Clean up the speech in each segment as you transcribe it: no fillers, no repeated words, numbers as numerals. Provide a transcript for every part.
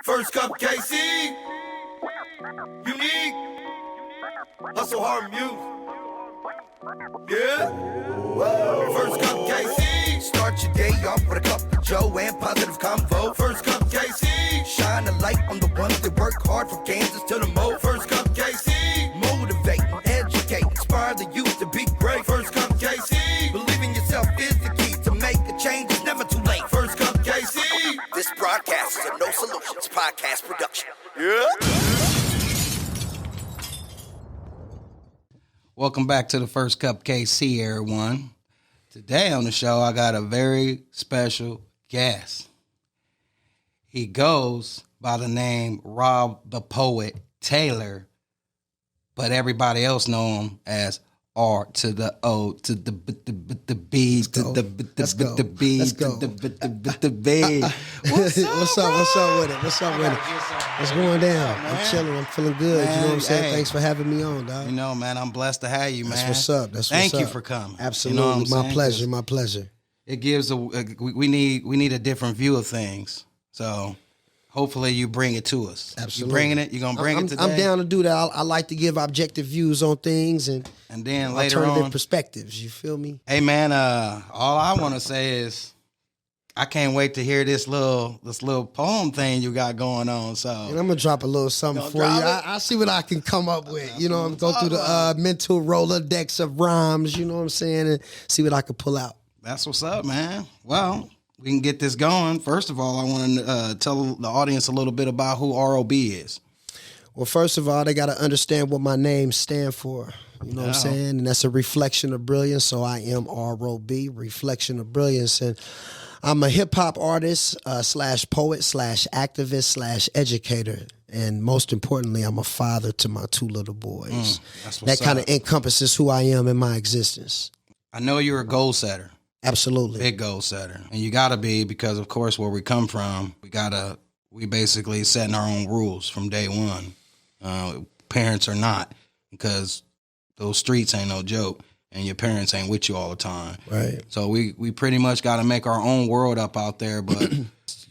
First Cup KC, unique, hustle hard music. Yeah, First Cup KC, start your day off with a cup of Joe and positive convo. First Cup KC, shine a light on the ones that work hard from Kansas to the Mo. First Cup KC, motivate, educate, inspire the youth to be great. First Cup KC, believe in yourself is the key to make a change. It's never too late. First Cup KC. This broadcast is a No Solutions podcast production. Yeah. Welcome back to the First Cup KC, everyone. Today on the show, I got a very special guest. He goes by the name Rob the Poet Taylor, but everybody else know him as R to the O to the B to the B to the B. What's up with it? What's going down? I'm chilling. I'm feeling good. Man, you know what I'm saying? Hey, thanks for having me on, dog. You know, man, I'm blessed to have you, man. That's what's up. Thank you for coming. Absolutely, you know my pleasure. My pleasure. It gives we need a different view of things. So hopefully you bring it to us. Absolutely. You bringing it? You gonna bring it today? I'm down to do that. I like to give objective views on things and then later alternative on perspectives. You feel me? Hey man, all I want to say is I can't wait to hear this little poem thing you got going on. So and I'm gonna drop a little something for you. I see what I can come up with. You know, I'm go through the mental Rolodex of rhymes. You know what I'm saying, and see what I can pull out. That's what's up, man. Well, we can get this going. First of all, I want to tell the audience a little bit about who ROB is. Well, first of all, they got to understand what my name stands for. You know what I'm saying? And that's a reflection of brilliance. So I am ROB, reflection of brilliance. And I'm a hip hop artist, slash poet, slash activist, slash educator. And most importantly, I'm a father to my two little boys. That kind of encompasses who I am in my existence. I know you're a goal setter. Absolutely. Big goal setter. And you got to be, because of course where we come from, we basically setting our own rules from day one. Parents are not, because those streets ain't no joke and your parents ain't with you all the time. Right. So we pretty much got to make our own world up out there. But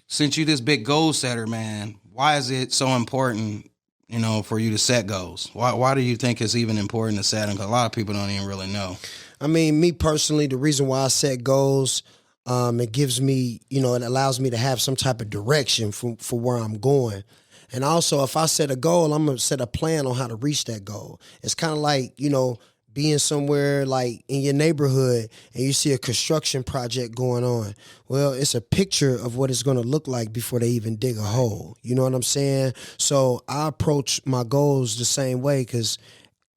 since you this big goal setter, man, why is it so important, you know, for you to set goals? Why do you think it's even important to set them? Because a lot of people don't even really know. I mean, me personally, the reason why I set goals, it gives me, you know, it allows me to have some type of direction for where I'm going. And also, if I set a goal, I'm going to set a plan on how to reach that goal. It's kind of like, you know, being somewhere like in your neighborhood and you see a construction project going on. Well, it's a picture of what it's going to look like before they even dig a hole. You know what I'm saying? So I approach my goals the same way, because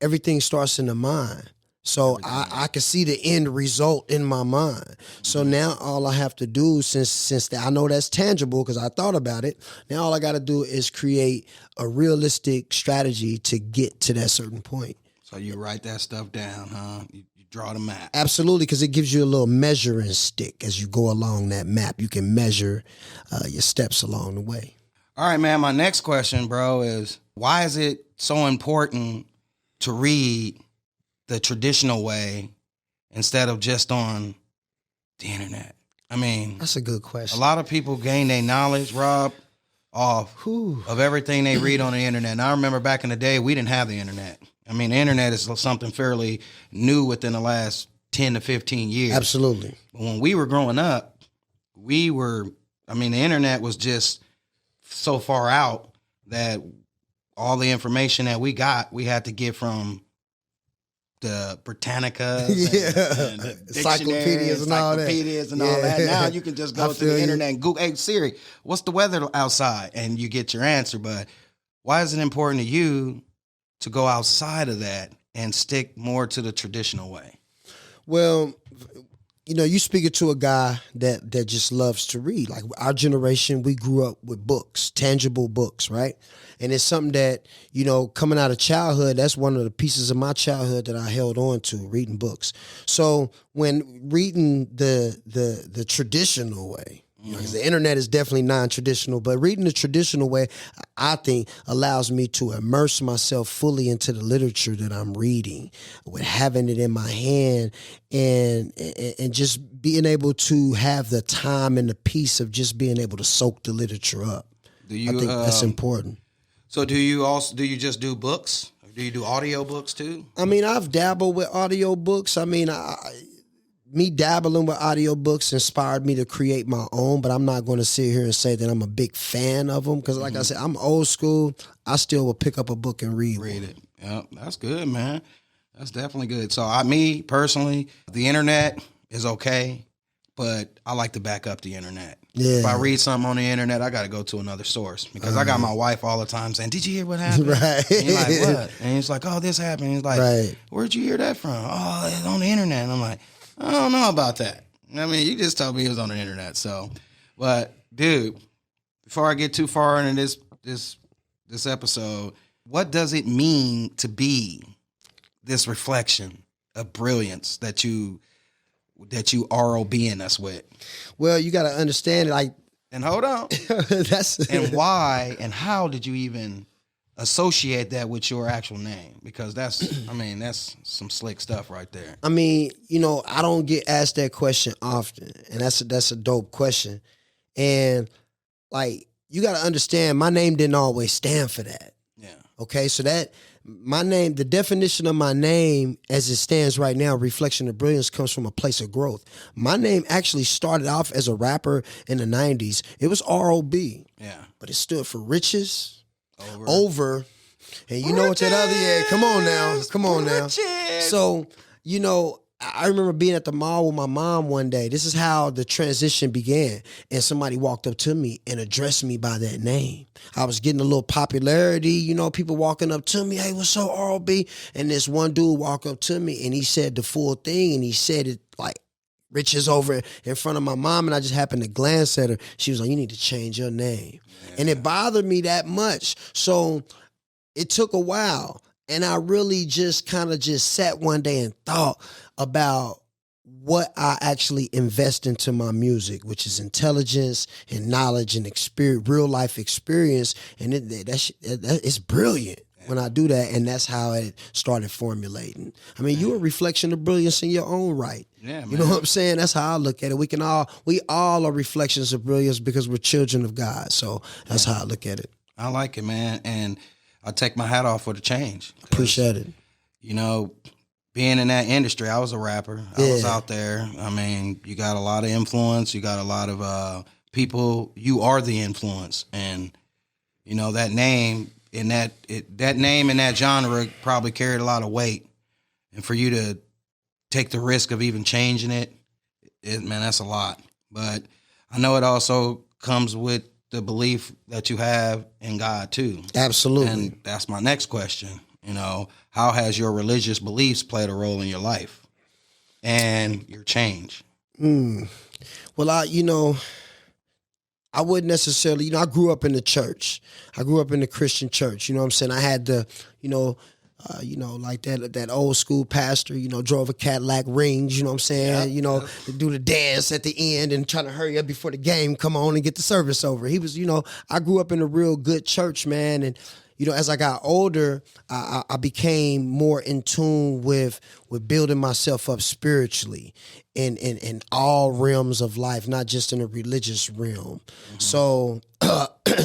everything starts in the mind. So I can see the end result in my mind. So now all I have to do, since I know that's tangible because I thought about it, now all I got to do is create a realistic strategy to get to that certain point. So you write that stuff down, huh? You draw the map. Absolutely, because it gives you a little measuring stick as you go along that map. You can measure your steps along the way. All right, man, my next question, bro, is why is it so important to read the traditional way instead of just on the internet? I mean, that's a good question. A lot of people gain their knowledge, Rob, off of everything they read on the internet. And I remember back in the day, we didn't have the internet. I mean, the internet is something fairly new within the last 10 to 15 years. Absolutely. But when we were growing up, the internet was just so far out that all the information that we got, we had to get from the Britannica, and the encyclopedias and all that. Now you can just go to the internet and Google, hey Siri, what's the weather outside? And you get your answer. But why is it important to you to go outside of that and stick more to the traditional way? Well, you know, you speaking to a guy that just loves to read. Like our generation, we grew up with books, tangible books, right? And it's something that, you know, coming out of childhood, that's one of the pieces of my childhood that I held on to, reading books. So when reading the traditional way, You know, 'cause the internet is definitely non-traditional, but reading the traditional way, I think, allows me to immerse myself fully into the literature that I'm reading, with having it in my hand and just being able to have the time and the peace of just being able to soak the literature up. Do you? I think that's important. So do you just do books? Or do you do audio books too? I mean, I've dabbled with audiobooks. I mean, me dabbling with audiobooks inspired me to create my own, but I'm not going to sit here and say that I'm a big fan of them because, like I said, I'm old school. I still will pick up a book and read it. Yeah, that's good, man. That's definitely good. So, me personally, the internet is okay, but I like to back up the internet. Yeah. If I read something on the internet, I got to go to another source because I got my wife all the time saying, "Did you hear what happened?" Right. And you're like, "What?" And it's like, "Oh, this happened." He's like, Right. "Where'd you hear that from?" "Oh, it's on the internet." And I'm like, I don't know about that. I mean, you just told me it was on the internet. So, but dude, before I get too far into this episode, what does it mean to be this reflection of brilliance that you ROBing us with? Well, you got to understand, like, and hold on, and why and how did you even associate that with your actual name? Because that's some slick stuff right there. I mean, I don't get asked that question often, and that's a dope question. And like, you got to understand, my name didn't always stand for that. Yeah. Okay, so that my name, the definition of my name as it stands right now, Reflection of Brilliance, comes from a place of growth. My name actually started off as a rapper in the 90s. It was R.O.B. Yeah. But it stood for riches. Over, and you know what that other, come on now. So, I remember being at the mall with my mom one day. This is how the transition began. And somebody walked up to me and addressed me by that name. I was getting a little popularity, people walking up to me, "Hey, what's up, R.O.B.?" And this one dude walked up to me and he said the full thing, and he said it like riches over in front of my mom, and I just happened to glance at her. She was like, "You need to change your name." Yeah. And it bothered me that much. So it took a while. And I really just kind of just sat one day and thought about what I actually invest into my music, which is intelligence and knowledge and experience, real life experience. And it's brilliant when I do that. And that's how it started formulating. I mean, you're a reflection of brilliance in your own right. Yeah, man. You know what I'm saying? That's how I look at it. We all are reflections of brilliance because we're children of God. So that's how I look at it. I like it, man. And I take my hat off for the change. Appreciate it. Being in that industry, I was a rapper. I was out there. I mean, you got a lot of influence. You got a lot of people. You are the influence. And, that name in that name in that genre probably carried a lot of weight. And for you to take the risk of even changing it, man, that's a lot. But I know it also comes with the belief that you have in God too. Absolutely. And that's my next question. How has your religious beliefs played a role in your life and your change? Well, I wouldn't necessarily, I grew up in the church. I grew up in the Christian church. You know what I'm saying? I had the, like that old school pastor, drove a Cadillac Rings, you know what I'm saying? Yeah. Do the dance at the end and trying to hurry up before the game come on and get the service over. He was, I grew up in a real good church, man. And, as I got older, I became more in tune with building myself up spiritually in all realms of life, not just in a religious realm. Mm-hmm. So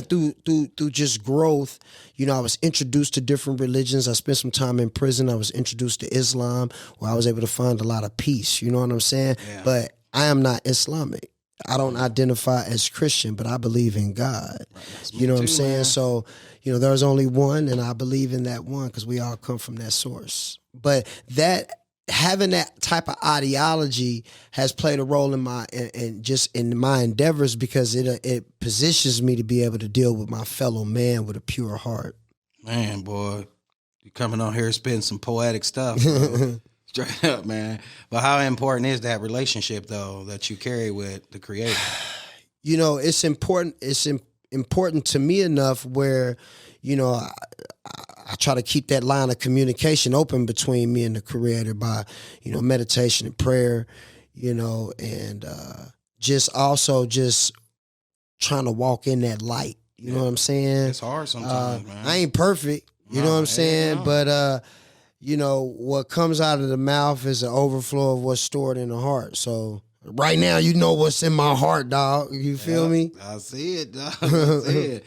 through just growth, I was introduced to different religions. I spent some time in prison. I was introduced to Islam, where I was able to find a lot of peace. You know what I'm saying? Yeah. But I am not Islamic. I don't identify as Christian, but I believe in God. Right, you know what I'm saying? Man. So, there's only one, and I believe in that one because we all come from that source. But having that type of ideology has played a role in my endeavors because it positions me to be able to deal with my fellow man with a pure heart. Man, boy, you coming on here spitting some poetic stuff, bro. Straight up, man. But how important is that relationship, though, that you carry with the Creator? It's important. It's important to me enough where, I try to keep that line of communication open between me and the Creator by, meditation and prayer, and just trying to walk in that light. You know what I'm saying? It's hard sometimes, man. I ain't perfect. You know what I'm saying? no. But, you know, what comes out of the mouth is an overflow of what's stored in the heart. So right now, you know what's in my heart, dog. You feel me? I see it, dog. I see it.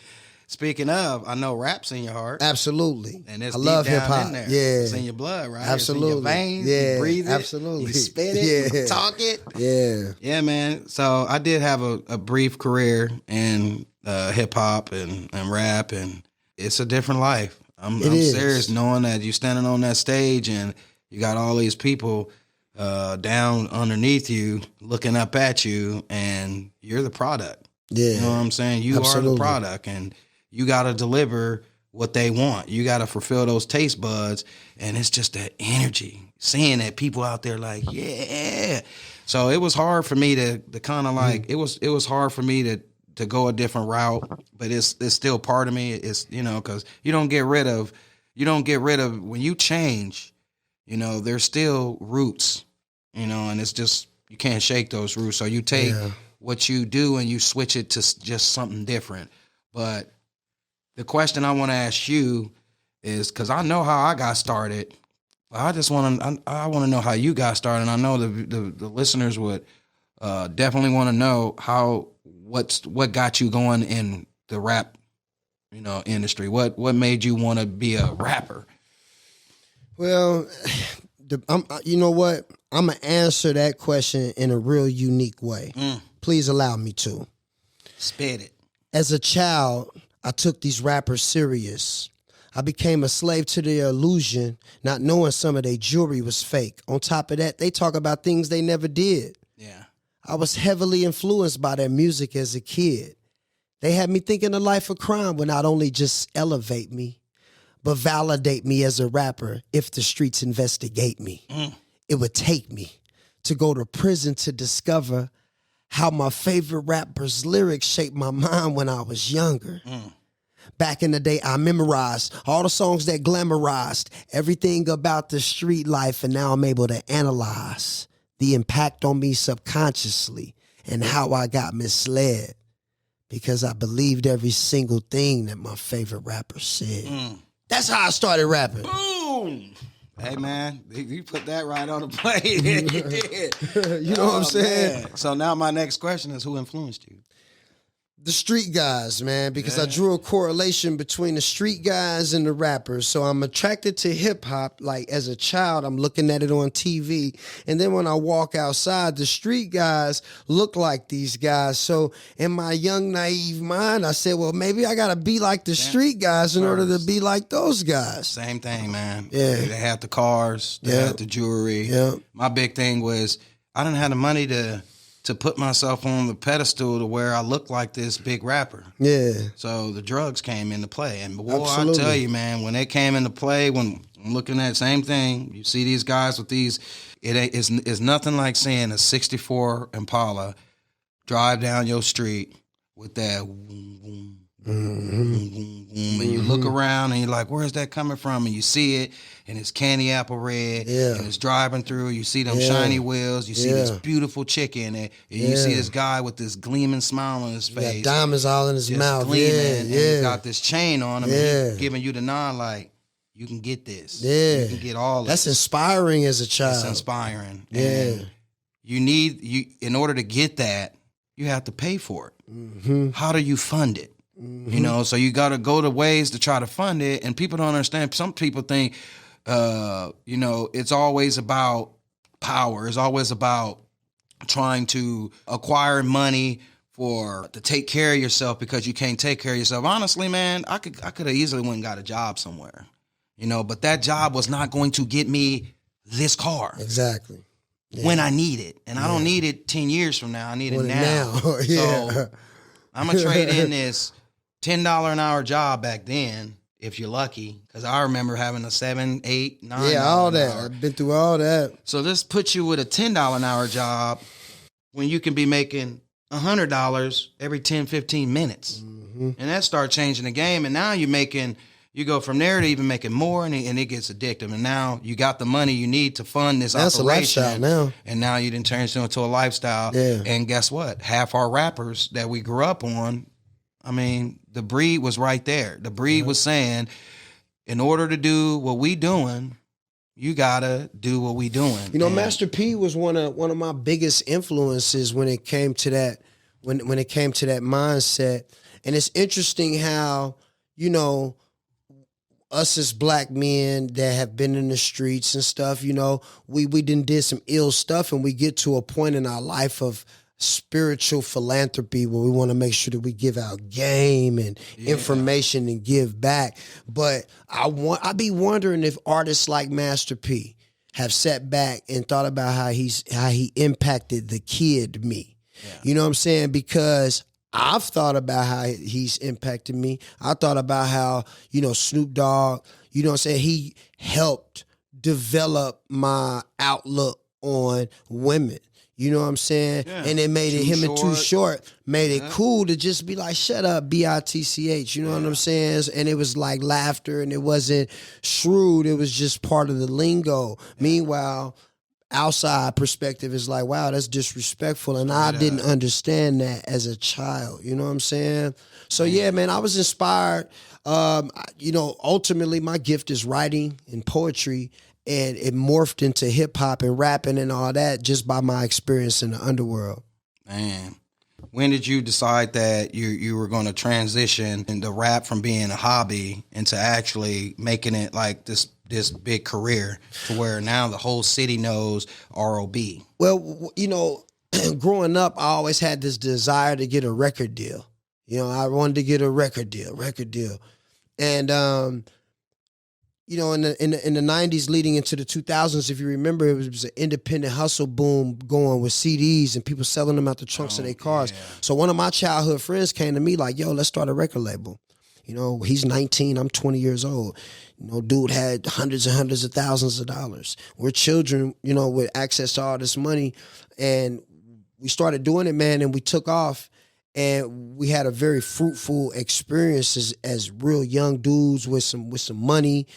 Speaking of, I know rap's in your heart. Absolutely. And it's I love deep down hip hop. in there. Yeah. It's in your blood, right? Absolutely. It's in your veins. Yeah. You breathe it. Absolutely. You spit it. Yeah. You talk it. Yeah. Yeah, man. So I did have a brief career in hip hop and rap, and it's a different life. I'm serious, knowing that you're standing on that stage and you got all these people down underneath you, looking up at you, and you're the product. Yeah. You know what I'm saying? You Absolutely. are the product, and you got to deliver what they want. You got to fulfill those taste buds, and it's just that energy, seeing that people out there like, yeah. So it was hard for me to kind of like, it was hard for me to go a different route, but it's still part of me. It's, you know, because you don't get rid of when you change, you know, there's still roots, you know, and it's just, you can't shake those roots. So you take what you do and you switch it to just something different. But the question I want to ask you is, because I know how I got started, but I just want to know how you got started. And I know the listeners would definitely want to know what got you going in the rap, you know, industry. What made you want to be a rapper? Well, you know what? I'm going to answer that question in a real unique way. Please allow me to. Spit it. As a child, I took these rappers serious. I became a slave to their illusion, not knowing some of their jewelry was fake. On top of that, they talk about things they never did. Yeah. I was heavily influenced by their music as a kid. They had me thinking a life of crime would not only just elevate me, but validate me as a rapper if the streets investigate me. It would take me to go to prison to discover how my favorite rappers' lyrics shaped my mind when I was younger. Back in the day, I memorized all the songs that glamorized everything about the street life, and now I'm able to analyze the impact on me subconsciously and how I got misled because I believed every single thing that my favorite rapper said. That's how I started rapping. Boom! Hey, man, you put that right on the plate. You know what I'm saying? Man. So now my next question is, who influenced you? The street guys, man, because I drew a correlation between the street guys and the rappers. So I'm attracted to hip hop. Like as a child, I'm looking at it on TV. And then when I walk outside, the street guys look like these guys. So in my young, naive mind, I said, well, maybe I got to be like the street guys in order to be like those guys. Same thing, man. Yeah. They had the cars, they had the jewelry. Yeah. My big thing was I didn't have the money to put myself on the pedestal to where I look like this big rapper. Yeah. So the drugs came into play. And boy, I tell you, man, when they came into play, when I'm looking at the same thing, you see these guys with these, it's nothing like seeing a 64 Impala drive down your street with that boom, boom, boom, boom, boom, and you look around and you're like, where's that coming from? And you see it, and it's candy apple red, and it's driving through. You see them shiny wheels. You see this beautiful chick in it, and you see this guy with this gleaming smile on his face. Got diamonds all in his mouth. Gleaming, and he's got this chain on him, and he's giving you the nod like, you can get this. You can get all of this. That's inspiring as a child. It's inspiring. And in order to get that, you have to pay for it. How do you fund it? You know, so you got to go to ways to try to fund it, and people don't understand. Some people think, you know, it's always about power. It's always about trying to acquire money to take care of yourself because you can't take care of yourself. Honestly, man, I could have easily went and got a job somewhere, you know, but that job was not going to get me this car. Exactly. When I need it. And I don't need it 10 years from now. I need it now. So I'm going to trade in this $10 an hour job back then, if you're lucky, because I remember having a 7, 8, 9. Yeah, all that. I've been through all that. So this puts you with a $10 an hour job when you can be making $100 every 10, 15 minutes. And that started changing the game. And now you're making, You go from there to even making more, and it gets addictive. And now you got the money you need to fund this That's operation. a lifestyle now. And now you didn't turn it into a lifestyle. Yeah. And guess what? Half our rappers that we grew up on, I mean, the breed was right there. The breed was saying, in order to do what we doing, you gotta do what we doing. You know, Master P was one of my biggest influences when it came to that when it came to that mindset. And it's interesting how, you know, us as black men that have been in the streets and stuff, you know, we did some ill stuff, and we get to a point in our life of spiritual philanthropy where we want to make sure that we give out game and information and give back. But I be wondering if artists like Master P have sat back and thought about how he impacted the kid me. Yeah. You know what I'm saying? Because I've thought about how he's impacted me. I thought about how, you know, Snoop Dogg, you know what I'm saying, he helped develop my outlook on women. You know what I'm saying? Yeah. And it made him and Too Short made it cool to just be like, shut up, BITCH. You know what I'm saying? And it was like laughter, and it wasn't shrewd. It was just part of the lingo. Yeah. Meanwhile, outside perspective is like, wow, that's disrespectful. And I didn't understand that as a child. You know what I'm saying? So yeah, man, I was inspired. You know, ultimately my gift is writing and poetry, and it morphed into hip hop and rapping and all that just by my experience in the underworld. Man, when did you decide that you were going to transition into rap from being a hobby into actually making it like this big career to where now the whole city knows R.O.B.? Well, you know, growing up, I always had this desire to get a record deal. You know, I wanted to get a record deal. And, you know, in the 90s leading into the 2000s, if you remember, it was an independent hustle boom going with CDs and people selling them out the trunks of their cars. Yeah. So one of my childhood friends came to me like, yo, let's start a record label. You know, he's 19, I'm 20 years old. You know, dude had hundreds and hundreds of thousands of dollars. We're children, you know, with access to all this money. And we started doing it, man, and we took off. And we had a very fruitful experience as real young dudes with some money,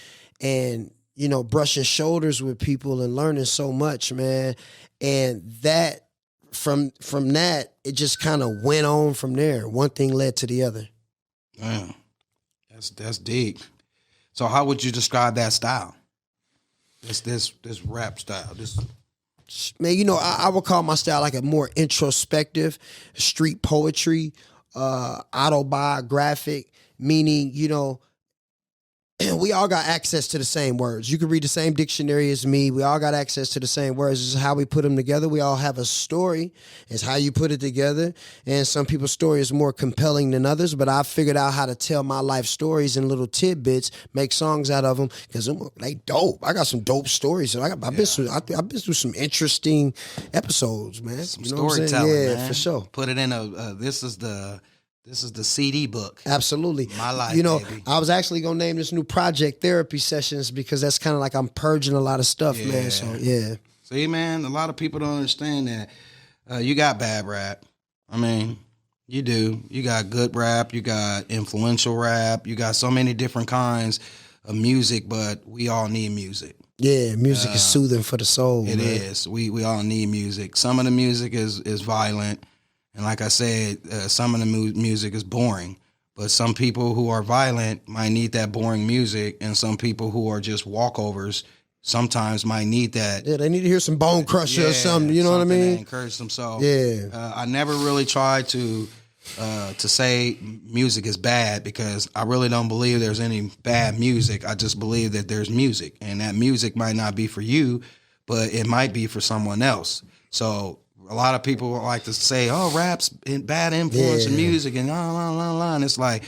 and, you know, brushing shoulders with people and learning so much, man. And that from that, it just kind of went on from there. One thing led to the other. Man, that's deep. So how would you describe that style? This rap style. Man, you know, I would call my style like a more introspective, street poetry, autobiographic, meaning, you know, we all got access to the same words. You can read the same dictionary as me. We all got access to the same words. This is how we put them together. We all have a story. It's how you put it together. And some people's story is more compelling than others, but I figured out how to tell my life stories in little tidbits, make songs out of them, because they dope. I got some dope stories. I've been through some interesting episodes, man. Some storytelling, yeah, man. For sure. Put it in this is the CD book. Absolutely. My life, you know, baby. I was actually going to name this new project Therapy Sessions, because that's kind of like I'm purging a lot of stuff, man. So, yeah. See, man, a lot of people don't understand that you got bad rap. I mean, you do. You got good rap. You got influential rap. You got so many different kinds of music, but we all need music. Yeah, music is soothing for the soul. It is. We all need music. Some of the music is violent. And like I said, some of the music is boring, but some people who are violent might need that boring music, and some people who are just walkovers sometimes might need that. Yeah, they need to hear some Bone Crusher or something. You know what I mean? To encourage them. So yeah, I never really tried to say music is bad, because I really don't believe there's any bad music. I just believe that there's music, and that music might not be for you, but it might be for someone else. So a lot of people like to say, oh, rap's bad influence in music and la. And it's like,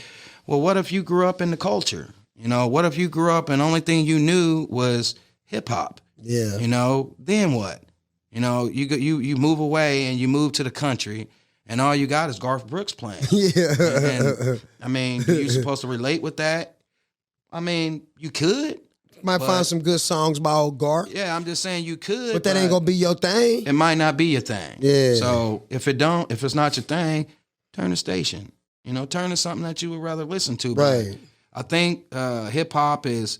well, what if you grew up in the culture? You know, what if you grew up and the only thing you knew was hip hop? Yeah. You know, then what? You know, you move away and you move to the country, and all you got is Garth Brooks playing. Yeah. And I mean, are you supposed to relate with that? I mean, you could. Might find some good songs by old Garth. Yeah, I'm just saying you could. But that ain't gonna be your thing. It might not be your thing. Yeah. So if it's not your thing, turn the station. You know, turn to something that you would rather listen to. Right. I think hip hop is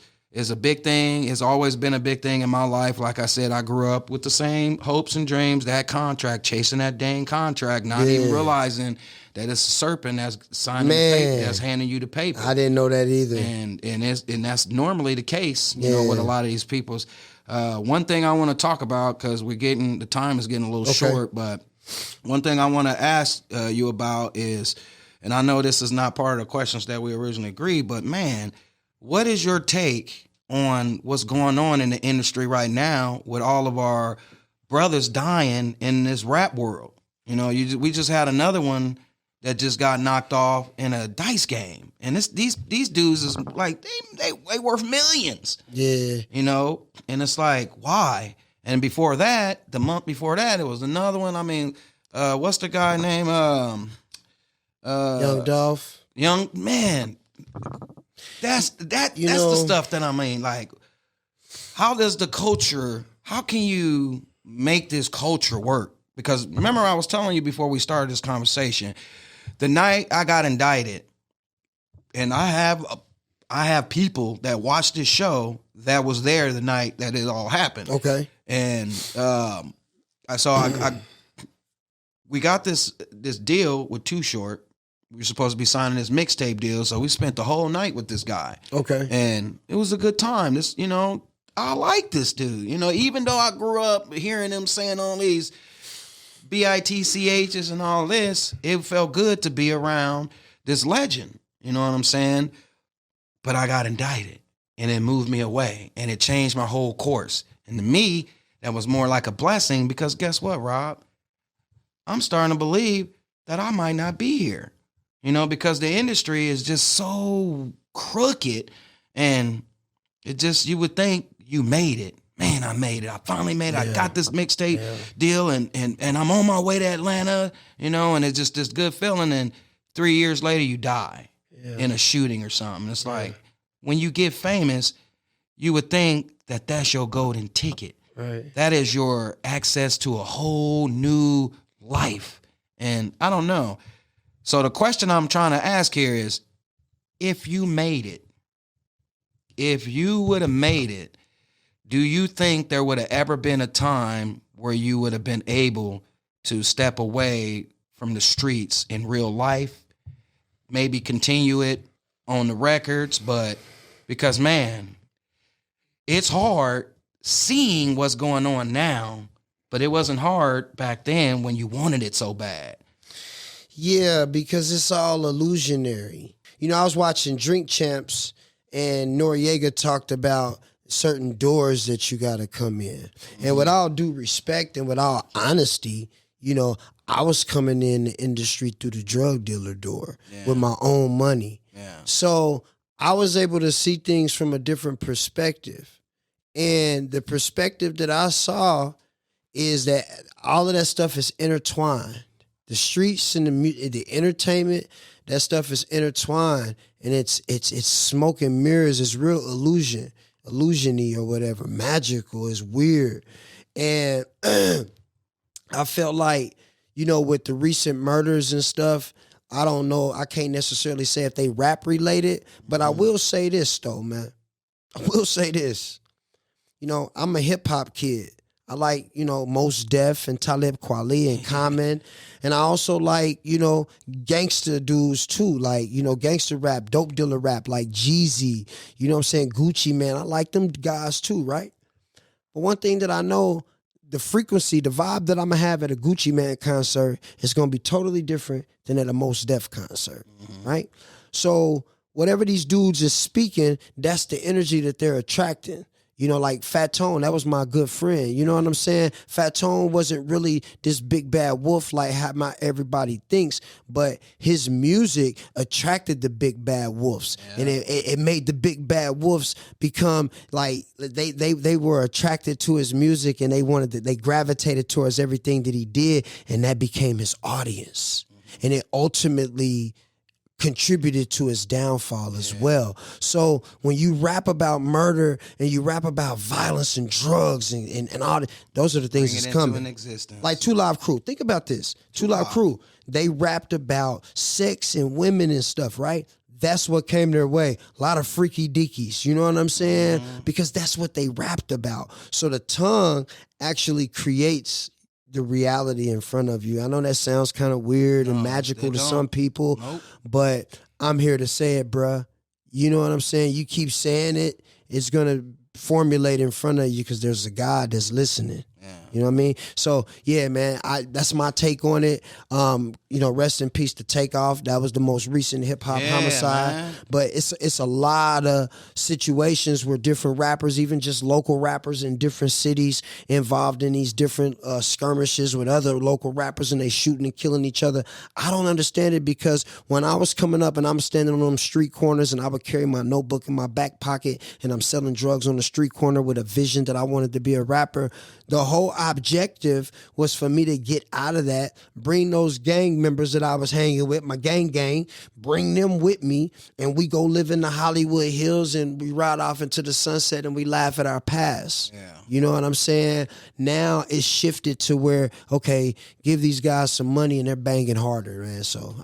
a big thing. It's always been a big thing in my life. Like I said, I grew up with the same hopes and dreams, that contract, chasing that dang contract, not even realizing that it's a serpent that's signing the paper, that's handing you the paper. I didn't know that either. And that's normally the case, you know, with a lot of these people's. One thing I want to talk about, because the time is getting a little short, but one thing I want to ask you about is, and I know this is not part of the questions that we originally agreed, but man, what is your take on what's going on in the industry right now with all of our brothers dying in this rap world? You know, we just had another one that just got knocked off in a dice game, and these dudes is like they worth millions. Yeah, you know, and it's like, why? And before that, the month before that, it was another one. I mean, what's the guy name? Young Dolph. Young man. That's the stuff that I mean. Like, how can you make this culture work? Because remember, I was telling you before we started this conversation, the night I got indicted, and I have people that watched this show that was there the night that it all happened. Okay. And we got this deal with Too Short. We were supposed to be signing this mixtape deal, so we spent the whole night with this guy. Okay. And it was a good time. This, you know, I like this dude. You know, even though I grew up hearing him saying all these BITCHs and all this, it felt good to be around this legend. You know what I'm saying? But I got indicted, and it moved me away, and it changed my whole course. And to me, that was more like a blessing, because guess what, Rob? I'm starting to believe that I might not be here. You know, because the industry is just so crooked, and it just, you would think you made it. Man, I made it. I finally made it. Yeah. I got this mixtape deal, and I'm on my way to Atlanta, you know, and it's just this good feeling. And 3 years later, you die in a shooting or something. It's like, when you get famous, you would think that that's your golden ticket. Right. That is your access to a whole new life. And I don't know. So the question I'm trying to ask here is, if you made it, if you would have made it, do you think there would have ever been a time where you would have been able to step away from the streets in real life, maybe continue it on the records? But because, man, it's hard seeing what's going on now, but it wasn't hard back then when you wanted it so bad. Yeah, because it's all illusionary. You know, I was watching Drink Champs, and Noriega talked about certain doors that you got to come in. And with all due respect and with all honesty, you know, I was coming in the industry through the drug dealer door with my own money. Yeah. So I was able to see things from a different perspective. And the perspective that I saw is that all of that stuff is intertwined. The streets and the entertainment, that stuff is intertwined, and it's smoke and mirrors. It's real illusion-y or whatever, magical. It's weird, and I felt like, you know, with the recent murders and stuff, I don't know. I can't necessarily say if they rap related, but I will say this though, man. I will say this. You know, I'm a hip hop kid. I like, you know, Mos Def and Talib Kweli and Common. And I also like, you know, gangster dudes too. Like, you know, gangster rap, dope dealer rap, like Jeezy, you know what I'm saying? Gucci Man. I like them guys too, right? But one thing that I know, the frequency, the vibe that I'm going to have at a Gucci Man concert is going to be totally different than at a Mos Def concert, right? So whatever these dudes is speaking, that's the energy that they're attracting. You know, like Fat Tone, that was my good friend. You know what I'm saying? Fat Tone wasn't really this big bad wolf like how everybody thinks, but his music attracted the big bad wolves. Yeah. And it made the big bad wolves become like, they were attracted to his music, and they gravitated towards everything that he did, and that became his audience. And it ultimately contributed to his downfall as well. So when you rap about murder and you rap about violence and drugs and all that, those are the things that's coming. Like 2 Live Crew. Think about this. 2 Live Crew, they rapped about sex and women and stuff, right? that's what came their way. A lot of freaky deakies, you know what I'm saying? Because that's what they rapped about. So the tongue actually creates the reality in front of you. I know that sounds kind of weird and magical to some people, but I'm here to say it, bruh. You know what I'm saying? You keep saying it, it's going to formulate in front of you because there's a God that's listening. You know what I mean? So yeah, man, that's my take on it. You know, rest in peace to Takeoff. That was the most recent hip hop homicide. Man. But it's a lot of situations where different rappers, even just local rappers in different cities, involved in these different skirmishes with other local rappers, and they shooting and killing each other. I don't understand it because when I was coming up and I'm standing on them street corners and I would carry my notebook in my back pocket and I'm selling drugs on the street corner with a vision that I wanted to be a rapper, the whole objective was for me to get out of that, bring those gang members that I was hanging with, my gang, bring them with me, and we go live in the Hollywood Hills and we ride off into the sunset and we laugh at our past. Yeah. You know what I'm saying? Now it's shifted to where, okay, give these guys some money and they're banging harder, man. So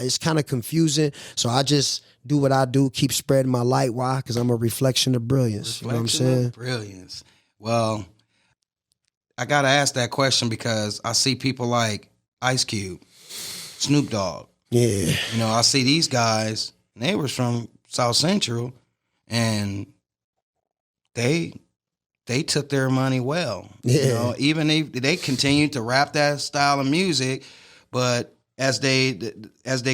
it's kind of confusing. So I just do what I do, keep spreading my light. Why? Because I'm a reflection of brilliance. You know what I'm saying? Brilliance. Well, I got to ask that question because I see people like Ice Cube, Snoop Dogg. Yeah. You know, I see these guys, and they were from South Central, and they took their money well. Yeah. You know, even they continued to rap that style of music, but as they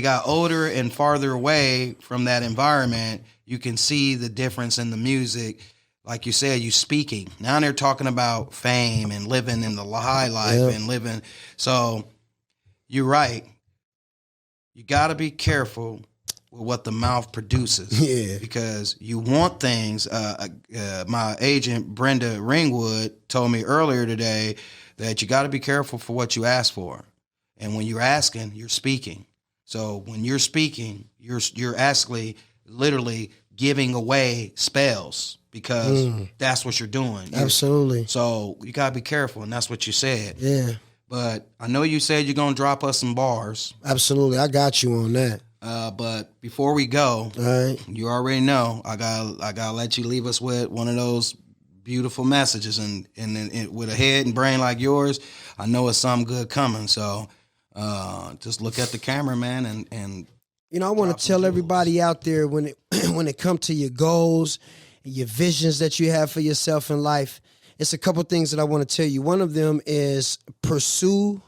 got older and farther away from that environment, you can see the difference in the music. Like you said, you speaking. Now they're talking about fame and living in the high life and living. So you're right. You got to be careful with what the mouth produces. Yeah. Because you want things. My agent, Brenda Ringwood, told me earlier today that you got to be careful for what you ask for. And when you're asking, you're speaking. So when you're speaking, you're actually literally giving away spells. Because that's what you're doing. Absolutely. So you got to be careful, and that's what you said. Yeah. But I know you said you're going to drop us some bars. Absolutely. I got you on that. But before we go, all right, you already know I gotta let you leave us with one of those beautiful messages. And with a head and brain like yours, I know it's something good coming. So just look at the camera, man, and you know, I want to tell everybody out there when it comes to your goals, your visions that you have for yourself in life, it's a couple things that I want to tell you. One of them is pursue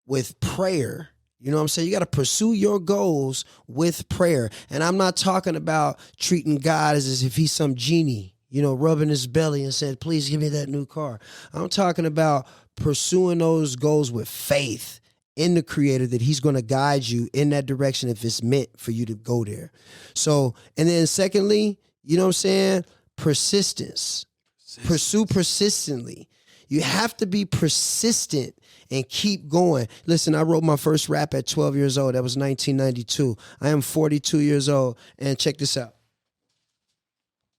with prayer. You know what I'm saying? You got to pursue your goals with prayer. And I'm not talking about treating God as if he's some genie, you know, rubbing his belly and saying, please give me that new car. I'm talking about pursuing those goals with faith in the Creator that he's going to guide you in that direction if it's meant for you to go there. So, and then secondly, you know what I'm saying? Persistence. Pursue persistently. You have to be persistent and keep going. Listen, I wrote my first rap at 12 years old. That was 1992. I am 42 years old. And check this out.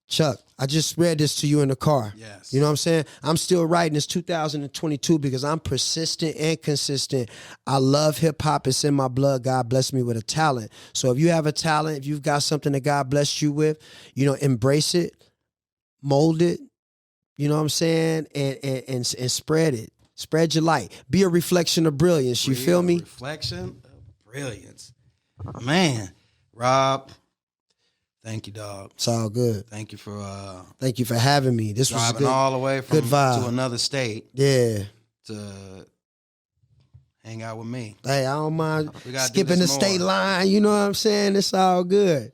Chuck, I just read this to you in the car. Yes. You know what I'm saying? I'm still writing. It's 2022 because I'm persistent and consistent. I love hip hop. It's in my blood. God blessed me with a talent. So if you have a talent, if you've got something that God blessed you with, you know, embrace it, mold it, you know what I'm saying? And spread it. Spread your light. Be a reflection of brilliance. You feel me? Reflection of brilliance. Man, Rob, thank you, dog. It's all good. Thank you for having me. This was driving all the way from good vibe to another state. Yeah. To hang out with me. Hey, I don't mind skipping the state line. You know what I'm saying? It's all good.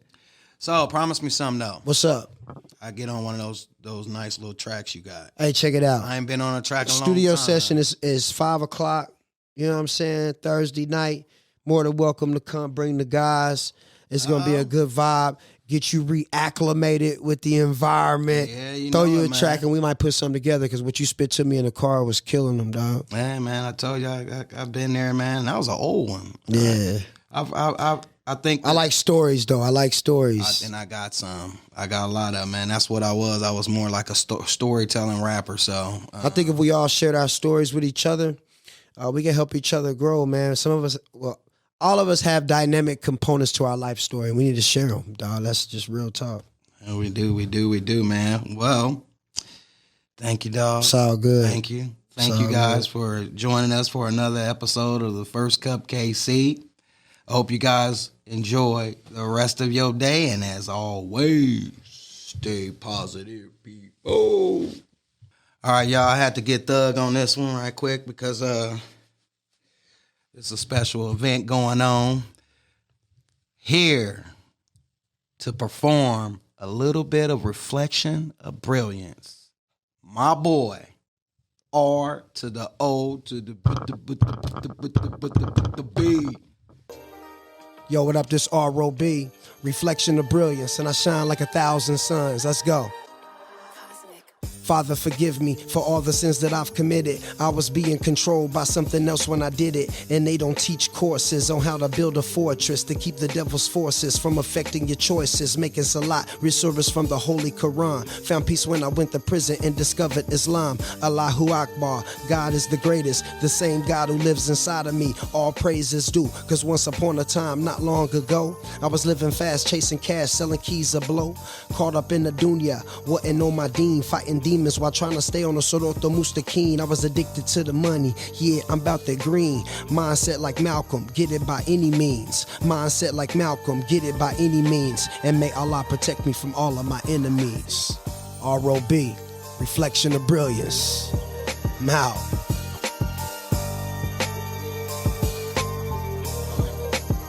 So promise me something though. What's up? I get on one of those nice little tracks you got. Hey, check it out. I ain't been on a track in a long Studio time. session is 5:00. You know what I'm saying? Thursday night. More than welcome to come. Bring the guys. It's gonna be a good vibe. Get you reacclimated with the environment. Yeah, throw you it, a track and we might put something together because what you spit to me in the car was killing them, dog. Man, I told you I've been there, man. That was an old one. Yeah. I think I like stories though. I like stories. And I got some. I got a lot of them, man. That's what I was. I was more like a storytelling rapper. So I think if we all shared our stories with each other, we can help each other grow, man. Some of us, well, all of us have dynamic components to our life story, and we need to share them, dog. That's just real talk. And we do, man. Well, thank you, dog. It's all good. Thank you. Thank you guys for joining us for another episode of the First Cup KC. I hope you guys enjoy the rest of your day, and as always, stay positive, people. All right, y'all, I had to get Thug on this one right quick because it's a special event going on. Here to perform a little bit of reflection of brilliance. My boy, R to the O to the B. Yo, what up? This R.O.B. Reflection of brilliance, and I shine like 1,000 suns. Let's go. Father, forgive me for all the sins that I've committed. I was being controlled by something else when I did it. And they don't teach courses on how to build a fortress to keep the devil's forces from affecting your choices. Making salat, reserves from the Holy Quran. Found peace when I went to prison and discovered Islam. Allahu Akbar, God is the greatest. The same God who lives inside of me. All praise is due. Cause once upon a time, not long ago, I was living fast, chasing cash, selling keys a blow. Caught up in the dunya, wasn't on my deen, fighting demons while trying to stay on the Soroto Mustaqeen. I was addicted to the money, yeah, I'm about that green. Mindset like Malcolm, get it by any means. Mindset like Malcolm, get it by any means. And may Allah protect me from all of my enemies. R.O.B. Reflection of brilliance. I'm out.